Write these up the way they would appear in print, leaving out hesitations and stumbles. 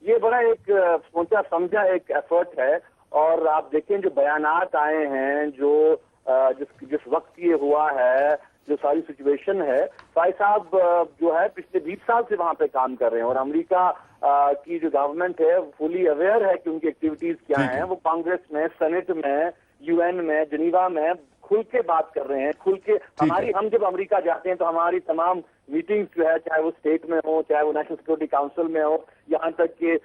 یہ بڑا ایک سوچا سمجھا ایک ایفرٹ ہے. اور آپ دیکھیں جو بیانات آئے ہیں, جو جس وقت یہ ہوا ہے, جو ساری سچویشن ہے, فائز صاحب جو ہے پچھلے 20 سال سے وہاں پہ کام کر رہے ہیں, اور امریکہ کی جو گورنمنٹ ہے فلی اویئر ہے کہ ان کی ایکٹیویٹیز کیا ہیں. وہ کانگریس میں, سینٹ میں, یو این میں, جنیوا میں کھل کے بات کر رہے ہیں, کھل کے. ہم جب امریکہ جاتے ہیں تو ہماری تمام میٹنگز جو ہے, چاہے وہ اسٹیٹ میں ہو, چاہے وہ نیشنل سیکورٹی کاؤنسل میں ہو, یہاں تک کہ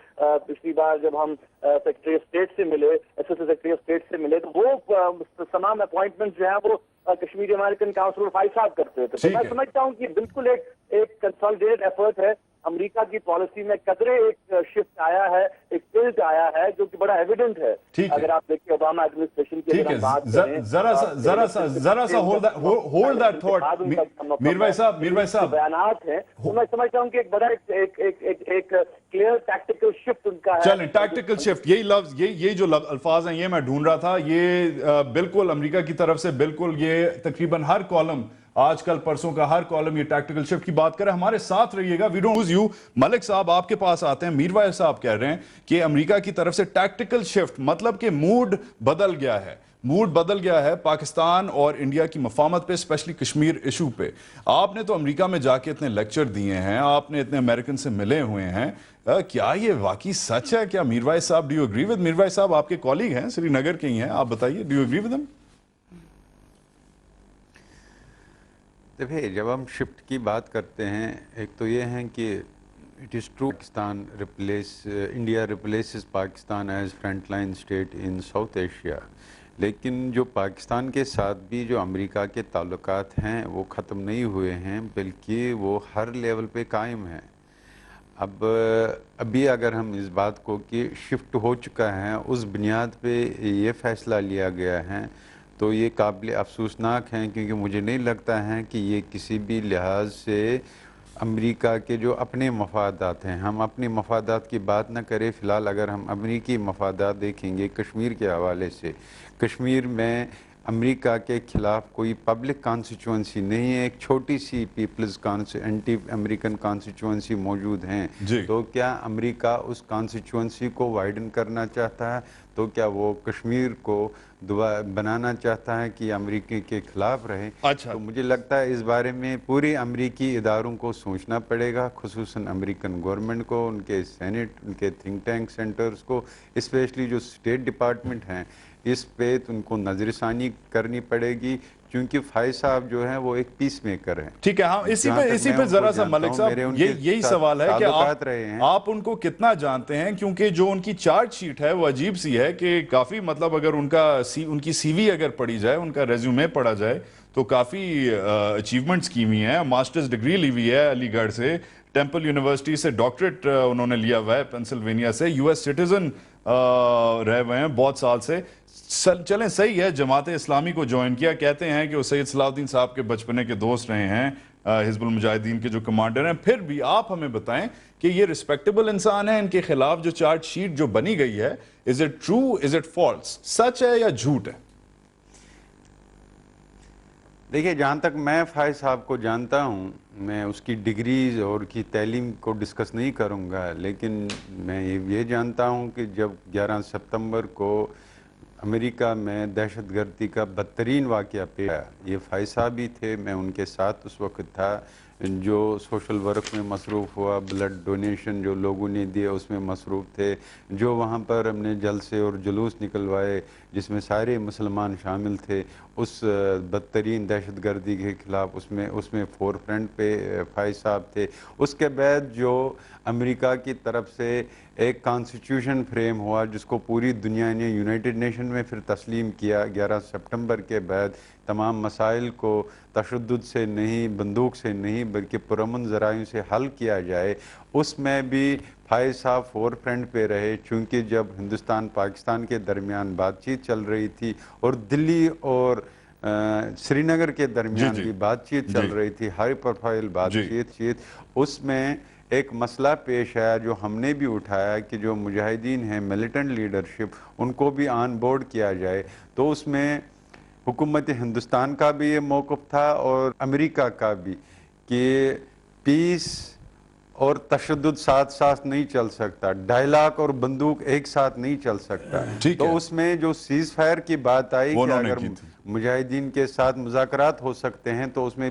پچھلی بار جب ہم سیکرٹری آف اسٹیٹ سے ملے, اسسٹنٹ سیکرٹری آف اسٹیٹ سے ملے, تو وہ تمام اپوائنٹمنٹ جو ہیں وہ کشمیری امریکن کاؤنسل فائز صاحب کرتے تھے. تو میں سمجھتا ہوں کہ بالکل ایک کنسالیڈیٹڈ ایفرٹ ہے. امریکہ کی پالیسی میں قدرے ایک شفٹ آیا ہے, ایک ٹلٹ آیا ہے, جو کہ بڑا ایویڈنٹ ہے. اگر آپ دیکھیں اوباما ایڈمنسٹریشن کی اگر ہم بات کریں, ذرا سا ہولڈ دیٹ تھاٹ میر بھائی صاحب, بیانات ہیں, تو میں سمجھتا ہوں کہ ایک بڑا ایک کلیئر ٹیکٹیکل شفٹ ان کا ہے. چلیں ٹیکٹیکل شفٹ, یہی لفظ, یہ جو الفاظ ہیں یہ میں ڈھونڈ رہا تھا. یہ بالکل امریکہ کی طرف سے بالکل, یہ تقریباً ہر کالم, آج کل پرسوں کا ہر کالم یہ ٹیکٹیکل شفٹ کی بات کرے. ہمارے ساتھ رہیے گا, وی ڈونٹ لوز یو. ملک صاحب آپ کے پاس آتے ہیں. میر بھائی صاحب کہہ رہے ہیں کہ امریکہ کی طرف سے ٹیکٹیکل شفٹ مطلب کہ موڈ بدل گیا ہے. موڈ بدل گیا ہے پاکستان اور انڈیا کی مفاہمت پہ, اسپیشلی کشمیر ایشو پہ. آپ نے تو امریکہ میں جا کے اتنے لیکچر دیے ہیں, آپ نے اتنے امریکن سے ملے ہوئے ہیں, کیا یہ واقعی سچ ہے؟ کیا میر بھائی صاحب, ڈو یو اگری ود؟ میر بھائی صاحب آپ کے کالیگ ہیں, سری نگر کے ہی ہیں, آپ بتائیے, ڈو یو اگری ود ہم؟ دیکھیں, جب ہم شفٹ کی بات کرتے ہیں, ایک تو یہ ہے کہ it is true Pakistan India replaces Pakistan as front line state in South Asia. لیکن جو پاکستان کے ساتھ بھی جو امریکہ کے تعلقات ہیں وہ ختم نہیں ہوئے ہیں, بلکہ وہ ہر لیول پہ قائم ہیں. ابھی اگر ہم اس بات کو کہ شفٹ ہو چکا ہے, اس بنیاد پہ یہ فیصلہ لیا گیا ہے, تو یہ قابل افسوسناک ہیں, کیونکہ مجھے نہیں لگتا ہے کہ یہ کسی بھی لحاظ سے امریکہ کے جو اپنے مفادات ہیں, ہم اپنے مفادات کی بات نہ کریں فی الحال. اگر ہم امریکی مفادات دیکھیں گے کشمیر کے حوالے سے, کشمیر میں امریکہ کے خلاف کوئی پبلک کانسٹیچوئنسی نہیں ہے. ایک چھوٹی سی پیپلز اینٹی امریکن کانسٹیچوئنسی موجود ہیں. تو کیا امریکہ اس کانسٹیچوئنسی کو وائڈن کرنا چاہتا ہے؟ تو کیا وہ کشمیر کو بنانا چاہتا ہے کہ امریکی کے خلاف رہے؟ تو مجھے لگتا ہے اس بارے میں پوری امریکی اداروں کو سوچنا پڑے گا, خصوصاً امریکن گورنمنٹ کو, ان کے سینٹ, ان کے تھنک ٹینک سینٹرز کو, اسپیشلی جو اسٹیٹ ڈپارٹمنٹ ہیں, اس پہ ان کو نظر ثانی کرنی پڑے گی, کیونکہ فائز صاحب جو ہیں وہ ایک پیس میکر ہیں. ٹھیک ہے, ہاں اسی پہ ذرا سا ملک صاحب یہی سوال ہے کہ آپ ان کو کتنا جانتے ہیں, کیونکہ جو ان کی چارٹ شیٹ ہے وہ عجیب سی ہے کہ کافی, مطلب اگر ان کی سی وی اگر پڑھی جائے, ان کا ریزیومے پڑھا جائے تو کافی اچیومنٹس کی ہوئی ہیں. ماسٹرز ڈگری لی ہوئی ہے علی گڑھ سے, ٹیمپل یونیورسٹی سے ڈاکٹریٹ انہوں نے لیا ہوا ہے, پینسلوینیا سے, یو ایس سٹیزن رہے ہوئے ہیں بہت سال سے. چلیں صحیح ہے, جماعت اسلامی کو جوائن کیا, کہتے ہیں کہ وہ سید صلاح الدین صاحب کے بچپنے کے دوست رہے ہیں, حزب المجاہدین کے جو کمانڈر ہیں. پھر بھی آپ ہمیں بتائیں کہ یہ رسپیکٹیبل انسان ہیں, ان کے خلاف جو چارٹ شیٹ جو بنی گئی ہے, is it true, is it false, سچ ہے یا جھوٹ ہے؟ دیکھیے, جہاں تک میں فائز صاحب کو جانتا ہوں, میں اس کی ڈگریز اور کی تعلیم کو ڈسکس نہیں کروں گا, لیکن میں یہ جانتا ہوں کہ جب 11 ستمبر کو امریکہ میں دہشت گردی کا بدترین واقعہ پیش آیا, یہ فائز صاحب ہی تھے, میں ان کے ساتھ اس وقت تھا, جو سوشل ورک میں مصروف ہوا, بلڈ ڈونیشن جو لوگوں نے دیے اس میں مصروف تھے, جو وہاں پر ہم نے جلسے اور جلوس نکلوائے جس میں سارے مسلمان شامل تھے اس بدترین دہشت گردی کے خلاف, اس میں فور فرنٹ پہ فائز صاحب تھے. اس کے بعد جو امریکہ کی طرف سے ایک کانسٹیٹیوشن فریم ہوا جس کو پوری دنیا نے یونائٹڈ نیشن میں پھر تسلیم کیا 11 سپٹمبر کے بعد, تمام مسائل کو تشدد سے نہیں, بندوق سے نہیں, بلکہ پرامن ذرائع سے حل کیا جائے, اس میں بھی فائز صاحب فور فرنٹ پہ رہے. چونکہ جب ہندوستان پاکستان کے درمیان بات چیت چل رہی تھی اور دلی اور سری نگر کے درمیان بھی بات چیت چل رہی تھی, ہائی پروفائل بات چیت, اس میں ایک مسئلہ پیش آیا جو ہم نے بھی اٹھایا کہ جو مجاہدین ہیں, ملیٹنٹ لیڈرشپ, ان کو بھی آن بورڈ کیا جائے. تو اس میں حکومت ہندوستان کا بھی یہ موقف تھا اور امریکہ کا بھی, کہ پیس اور تشدد ساتھ ساتھ نہیں چل سکتا، ڈائلاگ اور بندوق ایک ساتھ نہیں چل سکتا. تو اس میں جو سیز فائر کی بات آئی کہ اگر مجاہدین کے ساتھ مذاکرات ہو سکتے ہیں تو اس میں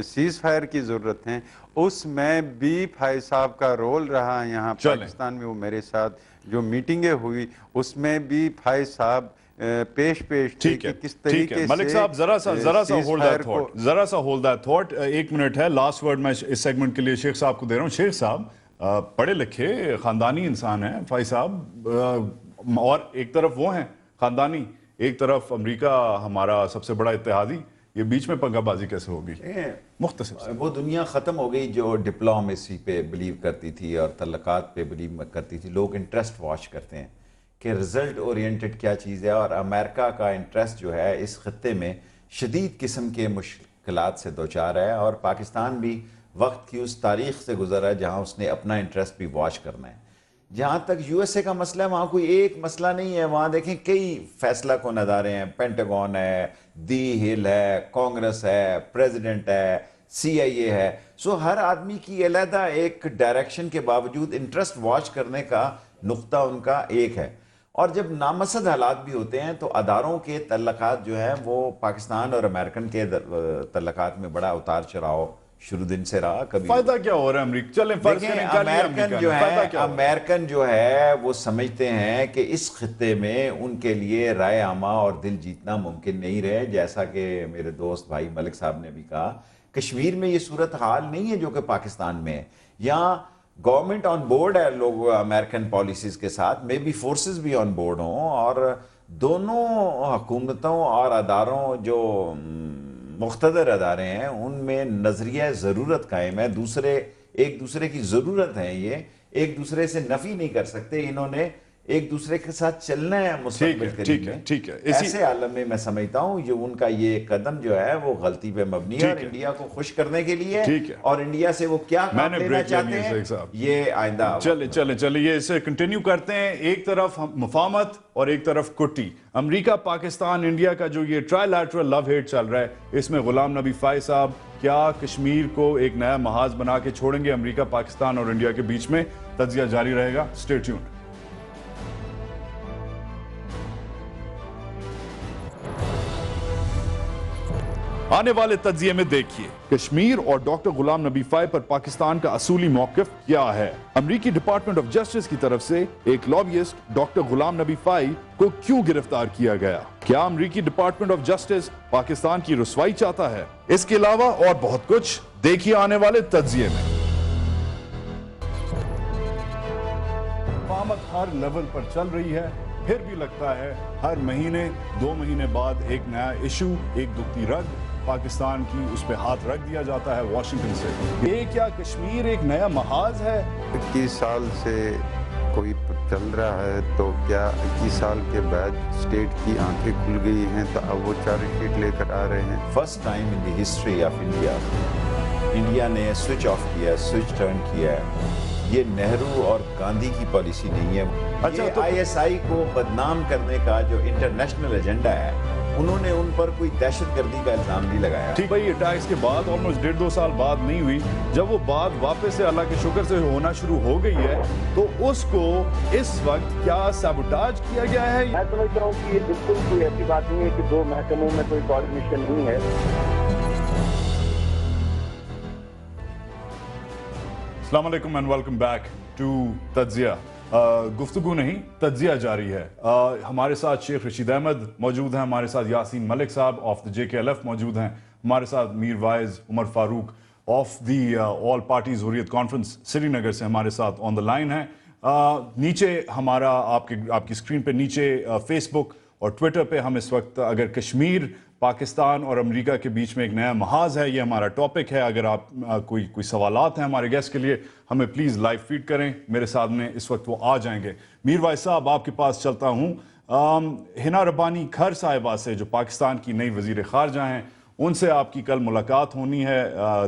سیز فائر کی ضرورت ہے. اس میں بھی فائز صاحب کا رول رہا یہاں پاکستان میں. وہ میرے ساتھ جو میٹنگیں ہوئی اس میں بھی فائز صاحب پیش تھی کہ کس طریقے سے ملک صاحب ذرا سا ہولڈ دیٹ تھاٹ. 1 منٹ ہے، لاسٹ ورڈ میں اس سیگمنٹ کے لیے شیخ صاحب کو دے رہا ہوں. شیخ صاحب پڑھے لکھے خاندانی انسان ہیں فائز صاحب، اور ایک طرف وہ ہیں خاندانی، ایک طرف امریکہ ہمارا سب سے بڑا اتحادی. یہ بیچ میں پنگا بازی کیسے ہوگی؟ مختصر وہ دنیا ختم ہو گئی جو ڈپلومیسی پہ بلیو کرتی تھی اور تعلقات پہ بلیو کرتی تھی. لوگ انٹرسٹ واچ کرتے ہیں کہ رزلٹ اورینٹڈ کیا چیز ہے، اور امریکہ کا انٹرسٹ جو ہے اس خطے میں شدید قسم کے مشکلات سے دوچار ہے، اور پاکستان بھی وقت کی اس تاریخ سے گزر ہے جہاں اس نے اپنا انٹرسٹ بھی واچ کرنا ہے. جہاں تک یو ایس اے کا مسئلہ ہے، وہاں کوئی ایک مسئلہ نہیں ہے. وہاں دیکھیں کئی فیصلہ کن ادارے ہیں، پینٹاگون ہے، دی ہل ہے، کانگریس ہے، پریزیڈنٹ ہے، CIA ہے. سو ہر آدمی کی علیحدہ ایک ڈائریکشن کے باوجود انٹرسٹ واچ کرنے کا نقطہ ان کا ایک ہے. اور جب نامسد حالات بھی ہوتے ہیں تو اداروں کے تعلقات جو ہیں وہ پاکستان اور امریکن کے تعلقات میں بڑا اتار چڑھاؤ شروع دن سے رہا. کبھی فائدہ کیا ہو رہا ہے امریکہ؟ چلیں فرض کریں امریکن جو ہے وہ سمجھتے ہیں کہ اس خطے میں ان کے لیے رائے عامہ اور دل جیتنا ممکن نہیں رہے. جیسا کہ میرے دوست بھائی ملک صاحب نے بھی کہا، کشمیر میں یہ صورتحال نہیں ہے جو کہ پاکستان میں ہے. یہاں گورنمنٹ آن بورڈ ہے لوگ امریکن پالیسیز کے ساتھ، مے بی فورسز بھی آن بورڈ ہوں، اور دونوں حکومتوں اور اداروں جو مقتدر ادارے ہیں ان میں نظریہ ضرورت قائم ہے. ایک دوسرے کی ضرورت ہے، یہ ایک دوسرے سے نفی نہیں کر سکتے. انہوں نے ایک دوسرے کے ساتھ چلنا ہے مستقبل قریب میں. ایسے عالم میں میں سمجھتا ہوں جو ان کا یہ قدم جو ہے وہ غلطی پہ مبنی ہے، اور انڈیا کو خوش کرنے کے لیے، اور انڈیا سے وہ کیا کام لینا چاہتے ہیں یہ آئندہ. چلے یہ اسے کنٹینیو کرتے ہیں. ایک طرف مفاہمت اور ایک طرف کٹی. امریکہ پاکستان انڈیا کا جو یہ ٹرائی لیٹرل لو ہیٹ چل رہا ہے، اس میں غلام نبی فائز صاحب کیا کشمیر کو ایک نیا محاذ بنا کے چھوڑیں گے؟ امریکہ پاکستان اور انڈیا کے بیچ میں تجزیہ جاری رہے گا. Stay tuned. آنے والے تجزیے میں دیکھیے کشمیر اور ڈاکٹر غلام نبی فائی پر پاکستان کا اصولی موقف کیا ہے. امریکی ڈپارٹمنٹ آف جسٹس کی طرف سے ایک لابیسٹ ڈاکٹر غلام نبی فائی کو کیوں گرفتار کیا گیا؟ کیا امریکی ڈپارٹمنٹ آف جسٹس پاکستان کی رسوائی چاہتا ہے؟ اس کے علاوہ اور بہت کچھ دیکھیے آنے والے تجزیے میں. مفاہمت ہر لیول پر چل رہی ہے، پھر بھی لگتا ہے ہر مہینے 2 مہینے بعد ایک نیا ایشو، ایک دکھتی رگ پاکستان کی اس پہ ہاتھ رکھ دیا جاتا ہے واشنگٹن سے. یہ کیا کشمیر ایک نیا محاذ ہے؟ 21 سال سے کوئی چل رہا ہے تو کیا 21 سال کے بعد اسٹیٹ کی آنکھیں کھل گئی ہیں تو اب وہ چارج شیٹ لے کر آ رہے ہیں؟ First time in the history of India نے سوئچ آف کیا، سوئچ ٹرن کیا ہے. یہ نہرو اور گاندھی کی پالیسی نہیں ہے. یہ ISI کو بدنام کرنے کا جو انٹرنیشنل ایجنڈا ہے، انہوں نے ان پر کوئی دہشت گردی کا الزام نہیں لگایا. ٹھیک بھائی، اٹیکس کے بعد آلموسٹ 1.5-2 سال بعد نہیں ہوئی. جب وہ بات واپس سے اللہ کے شکر سے ہونا شروع ہو گئی ہے تو اس کو اس وقت کیا سیبوٹاج کیا گیا ہے؟ میں سمجھتا ہوں کہ یہ بالکل کوئی ایسی بات نہیں ہے کہ 2 محکموں میں کوئی کوآرڈینیشن نہیں ہے. السلام علیکم اینڈ ویلکم بیک ٹو تجزیہ. گفتگو نہیں، تجزیہ جاری ہے. ہمارے ساتھ شیخ رشید احمد موجود ہیں، ہمارے ساتھ یاسین ملک صاحب آف دی JKLF موجود ہیں، ہمارے ساتھ Mirwaiz Umar Farooq of the all parties Hurriyat conference Srinagar سے ہمارے ساتھ آن دا لائن ہیں. نیچے ہمارا آپ کی اسکرین پہ نیچے فیس بک اور ٹویٹر پہ ہم اس وقت اگر کشمیر پاکستان اور امریکہ کے بیچ میں ایک نیا محاذ ہے، یہ ہمارا ٹاپک ہے. اگر آپ کوئی سوالات ہیں ہمارے گیسٹ کے لیے ہمیں پلیز لائیو فیڈ کریں، میرے سامنے اس وقت وہ آ جائیں گے. میر وائز صاحب آپ کے پاس چلتا ہوں. ہنا ربانی کھر صاحبہ سے جو پاکستان کی نئی وزیر خارجہ ہیں، ان سے آپ کی کل ملاقات ہونی ہے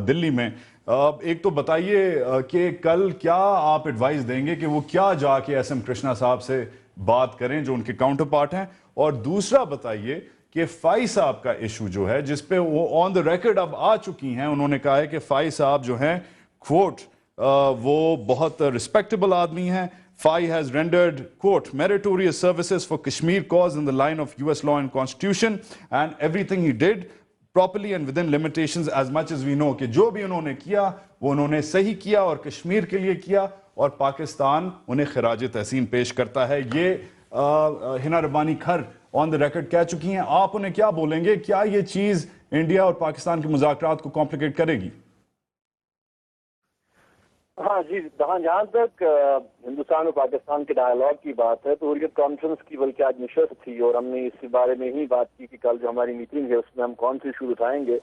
دلی میں. ایک تو بتائیے کہ کل کیا آپ ایڈوائز دیں گے کہ وہ کیا جا کے SM کرشنا صاحب سے بات کریں جو ان کے کاؤنٹر پارٹ ہیں، اور دوسرا بتائیے کہ فائز صاحب کا ایشو جو ہے جس پہ وہ آن دا ریکارڈ اب آ چکی ہیں، انہوں نے کہا ہے کہ فائز صاحب جو ہیں کوٹ وہ بہت رسپیکٹیبل آدمی ہیں. FAI has rendered, quote, meritorious services for Kashmir cause in the line of US law and constitution, and everything he did properly and within limitations as much as we know کہ جو بھی انہوں نے کیا وہ انہوں نے صحیح کیا اور کشمیر کے لیے کیا اور پاکستان انہیں خراج تحسین پیش کرتا ہے. یہ ہنا ربانی کھر آن دا ریکارڈ کہہ چکی ہیں. آپ انہیں کیا بولیں گے؟ کیا یہ چیز انڈیا اور پاکستان کے مذاکرات کو کمپلیکیٹ کرے گی؟ ہاں جی، جہاں تک ہندوستان اور پاکستان کے ڈائیلاگ کی بات ہے تو حریت کانفرنس کی بلکہ آج نشست تھی اور ہم نے اس بارے میں ہی بات کی کہ کل جو ہماری میٹنگ ہے اس میں ہم کون سی ایشو اٹھائیں گے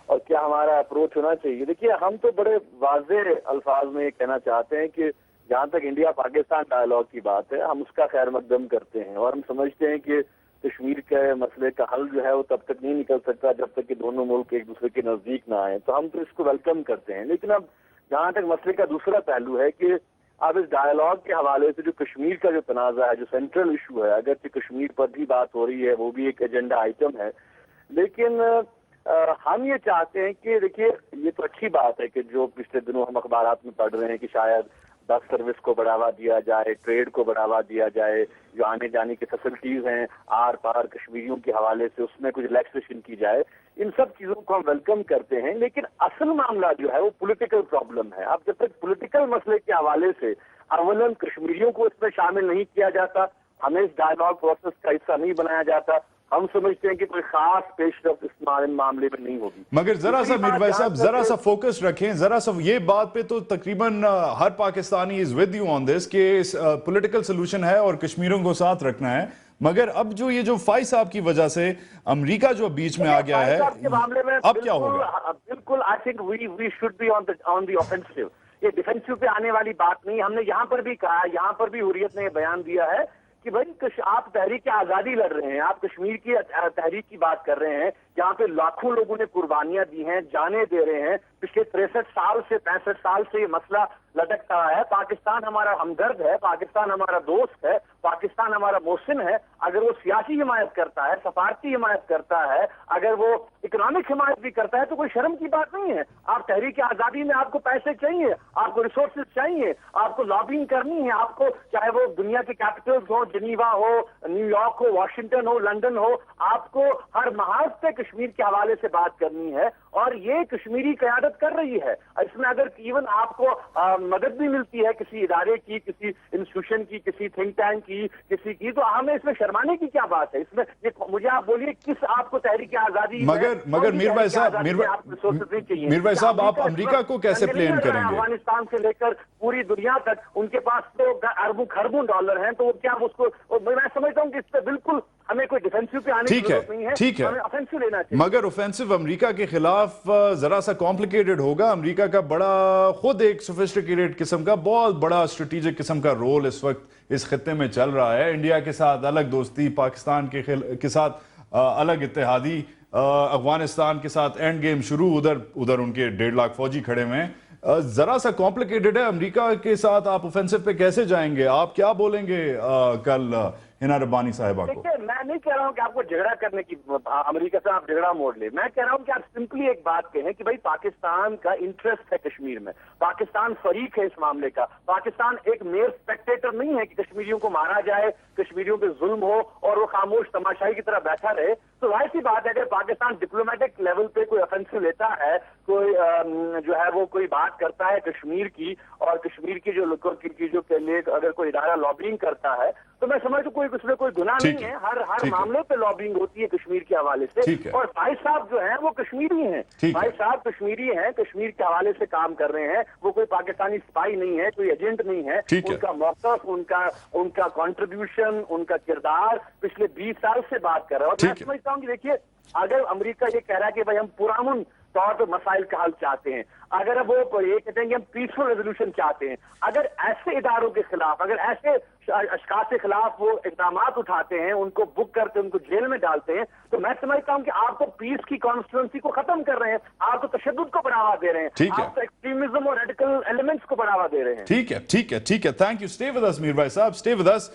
اور کیا ہمارا اپروچ ہونا چاہیے. دیکھیے، ہم تو بڑے واضح الفاظ میں یہ کہنا چاہتے ہیں کہ جہاں تک انڈیا پاکستان ڈائیلاگ کی بات ہے ہم اس کا خیر مقدم کرتے ہیں اور ہم سمجھتے ہیں کہ کشمیر کے مسئلے کا حل جو ہے وہ تب تک نہیں نکل سکتا جب تک کہ دونوں ملک ایک دوسرے کے نزدیک نہ آئیں. تو ہم تو اس کو ویلکم کرتے ہیں. لیکن اب جہاں تک مسئلے کا دوسرا پہلو ہے کہ اب اس ڈائیلاگ کے حوالے سے جو کشمیر کا جو تنازع ہے، جو سینٹرل ایشو ہے، اگرچہ کشمیر پر بھی بات ہو رہی ہے، وہ بھی ایک ایجنڈا آئٹم ہے، لیکن ہم یہ چاہتے ہیں کہ دیکھیے یہ تو اچھی بات ہے کہ جو پچھلے دنوں ہم اخبارات میں پڑھ رہے ہیں کہ شاید بس سروس کو بڑھاوا دیا جائے، ٹریڈ کو بڑھاوا دیا جائے، جو آنے جانے کی فیسلٹیز ہیں آر پار کشمیریوں کے حوالے سے اس میں کچھ ریلیکسیشن کی جائے. ان سب چیزوں کو ہم ویلکم کرتے ہیں، لیکن اصل معاملہ جو ہے وہ پولیٹیکل پرابلم ہے. اب جب تک پولیٹیکل مسئلے کے حوالے سے اولاً کشمیریوں کو اس میں شامل نہیں کیا جاتا، ہمیں اس ڈائیلاگ پروسیس کا حصہ نہیں بنایا جاتا، ہم سمجھتے ہیں کہ کوئی خاص پیش رفت اس معاملے میں نہیں ہوگی. مگر ذرا سا میر بھائی صاحب ذرا سا فوکس رکھیں، ذرا سا یہ بات پہ تو تقریباً ہر Pakistani is with you on this کہ پولیٹیکل سولوشن ہے اور کشمیروں کو ساتھ رکھنا ہے. مگر اب جو یہ جو فائی صاحب کی وجہ سے امریکہ جو بیچ میں آ گیا ہے اب کیا ہوگا؟ بالکل I think we should be on the offensive. یہ ڈیفینسو پہ آنے والی بات نہیں. ہم نے یہاں پر بھی کہا، یہاں پر بھی حریت نے یہ بیان دیا ہے کہ بھائی آپ تحریک آزادی لڑ رہے ہیں، آپ کشمیر کی تحریک کی بات کر رہے ہیں جہاں پہ لاکھوں لوگوں نے قربانیاں دی ہیں، جانیں دے رہے ہیں. پچھلے 63 سال سے 65 سال سے یہ مسئلہ لٹکتا ہے. پاکستان ہمارا ہمدرد ہے، پاکستان ہمارا دوست ہے، پاکستان ہمارا محسن ہے. اگر وہ سیاسی حمایت کرتا ہے، سفارتی حمایت کرتا ہے، اگر وہ اکنامک حمایت بھی کرتا ہے تو کوئی شرم کی بات نہیں ہے. آپ تحریک آزادی میں آپ کو پیسے چاہیے، آپ کو ریسورسز چاہیے، آپ کو لابنگ کرنی ہے، آپ کو چاہے وہ دنیا کے کیپٹلز ہو، جنیوا ہو، نیو یارک ہو، واشنگٹن ہو، لندن ہو، آپ کو ہر محاذ پہ کشمیر کے حوالے سے بات کرنی ہے. اور یہ کشمیری قیادت کر رہی ہے. اس میں اگر ایون آپ کو مدد بھی ملتی ہے کسی ادارے کی، کسی انسٹیٹیوشن کی، کسی تھنک ٹینک کی، کسی کی، تو ہمیں اس میں شرمانے کی کیا بات ہے؟ اس میں مجھے آپ بولیے کس آپ کو تحریک آزادی مگر میر بھائی صاحب آپ امریکہ کو کیسے پلین کریں گے؟ افغانستان سے لے کر پوری دنیا تک ان کے پاس تو اربوں خربوں ڈالر ہیں، تو وہ کیا اس کو میں سمجھتا ہوں کہ اس پہ بالکل ہمیں کوئی ڈیفینسو پہ آنے کی ضرورت نہیں ہے. ٹھیک ہے، ہمیں آفینسو لینا چاہیے. مگر اوفینسو امریکہ کے خلاف ذرا سا کمپلیکیٹڈ ہوگا. امریکہ کا بڑا خود ایک سوفسٹیکیٹڈ قسم کا بہت بڑا اسٹریٹجک قسم کا رول اس وقت اس خطے میں چل رہا ہے. انڈیا کے ساتھ الگ دوستی، پاکستان کے ساتھ الگ اتحادی، افغانستان کے ساتھ اینڈ گیم شروع، ادھر ان کے 1.5 لاکھ فوجی کھڑے ہوئے ہیں. ذرا سا کمپلیکیٹڈ ہے. امریکہ کے ساتھ آپ اوفینسو پہ کیسے جائیں گے؟ آپ کیا بولیں گے کل ہنا ربانی صاحبہ کو؟ دیکھیے، میں نہیں کہہ رہا ہوں کہ آپ کو جھگڑا کرنے کی، امریکہ سے آپ جھگڑا موڑ لیں. میں کہہ رہا ہوں کہ آپ سمپلی ایک بات کہیں کہ بھائی پاکستان کا انٹرسٹ ہے کشمیر میں، پاکستان فریق ہے اس معاملے کا. پاکستان ایک میئر اسپیکٹیٹر نہیں ہے کہ کشمیریوں کو مارا جائے، کشمیریوں پہ ظلم ہو اور وہ خاموش تماشائی کی طرح بیٹھا رہے. تو ظاہر سی بات ہے اگر پاکستان ڈپلومیٹک لیول پہ کوئی offensive لیتا ہے، کوئی جو ہے وہ کوئی بات کرتا ہے کشمیر کی اور کشمیر کی جو اگر کوئی ادارہ لابنگ کرتا ہے تو میں سمجھتا ہوں اس میں کوئی گناہ نہیں ہے. ہر معاملے پہ لابنگ ہوتی ہے کشمیر کے حوالے سے. اور بھائی صاحب جو ہیں وہ کشمیری ہیں، بھائی صاحب کشمیری ہیں، کشمیر کے حوالے سے کام کر رہے ہیں. وہ کوئی پاکستانی سپاہی نہیں ہے، کوئی ایجنٹ نہیں ہے. ان کا موقف، ان کا کنٹریبیوشن، ان کا کردار پچھلے 20 سال سے بات کر رہا ہے. اور میں سمجھتا ہوں کہ دیکھیے اگر امریکہ یہ کہہ رہا ہے کہ بھائی ہم پرامن طور پر مسائل کا حل چاہتے ہیں، اگر اب وہ یہ کہتے ہیں کہ ہم پیسفل ریزولوشن چاہتے ہیں، اگر ایسے اداروں کے خلاف، اگر ایسے اشخاص کے خلاف وہ اقدامات اٹھاتے ہیں، ان کو بک کرتے ہیں، ان کو جیل میں ڈالتے ہیں، تو میں سمجھتا ہوں کہ آپ تو پیس کی کانسٹیٹوئنسی کو ختم کر رہے ہیں، آپ تو تشدد کو بڑھاوا دے رہے ہیں، آپ تو ایکسٹریمزم اور ریڈیکل ایلیمنٹس کو بڑھاوا دے رہے ہیں. ٹھیک ہے. Thank you. Stay with us Mir بھائی صاحب، اسٹے ود اس.